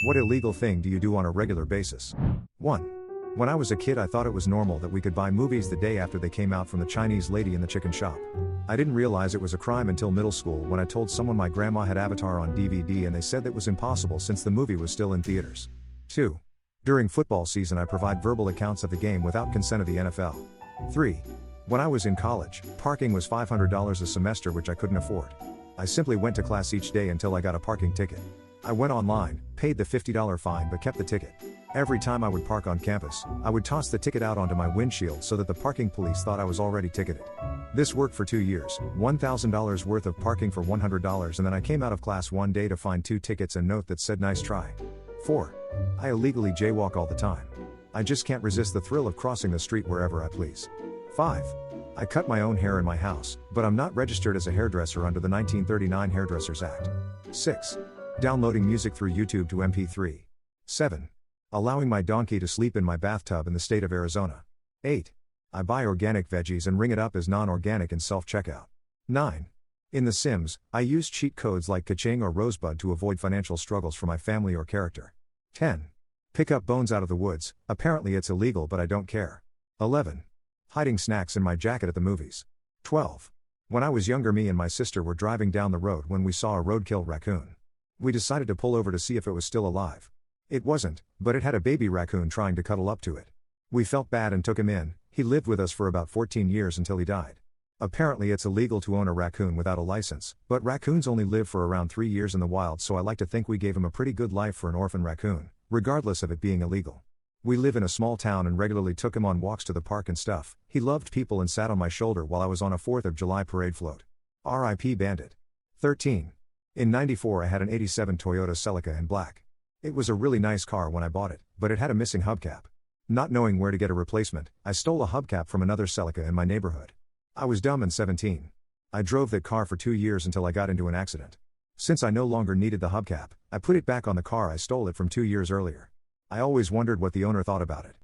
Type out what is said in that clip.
What illegal thing do you do on a regular basis? 1. When I was a kid, I thought it was normal that we could buy movies the day after they came out from the Chinese lady in the chicken shop. I didn't realize it was a crime until middle school when I told someone my grandma had Avatar on DVD and they said that was impossible since the movie was still in theaters. 2. During football season, I provide verbal accounts of the game without consent of the NFL. 3. When I was in college, parking was $500 a semester, which I couldn't afford. I simply went to class each day until I got a parking ticket. I went online, paid the $50 fine but kept the ticket. Every time I would park on campus, I would toss the ticket out onto my windshield so that the parking police thought I was already ticketed. This worked for 2 years, $1,000 worth of parking for $100, and then I came out of class one day to find 2 tickets and note that said nice try. 4. I illegally jaywalk all the time. I just can't resist the thrill of crossing the street wherever I please. 5. I cut my own hair in my house, but I'm not registered as a hairdresser under the 1939 Hairdressers Act. 6. Downloading music through YouTube to MP3. 7. Allowing my donkey to sleep in my bathtub in the state of Arizona. 8. I buy organic veggies and ring it up as non-organic in self-checkout. 9. In The Sims, I use cheat codes like Kaching or Rosebud to avoid financial struggles for my family or character. 10. Pick up bones out of the woods, apparently it's illegal but I don't care. 11. Hiding snacks in my jacket at the movies. 12. When I was younger, me and my sister were driving down the road when we saw a roadkill raccoon. We decided to pull over to see if it was still alive. It wasn't, but it had a baby raccoon trying to cuddle up to it. We felt bad and took him in. He lived with us for about 14 years until he died. Apparently it's illegal to own a raccoon without a license, but raccoons only live for around 3 years in the wild, so I like to think we gave him a pretty good life for an orphan raccoon, regardless of it being illegal. We live in a small town and regularly took him on walks to the park and stuff. He loved people and sat on my shoulder while I was on a 4th of July parade float. R.I.P. Bandit. 13. In '94 I had an '87 Toyota Celica in black. It was a really nice car when I bought it, but it had a missing hubcap. Not knowing where to get a replacement, I stole a hubcap from another Celica in my neighborhood. I was dumb and 17. I drove that car for 2 years until I got into an accident. Since I no longer needed the hubcap, I put it back on the car I stole it from 2 years earlier. I always wondered what the owner thought about it.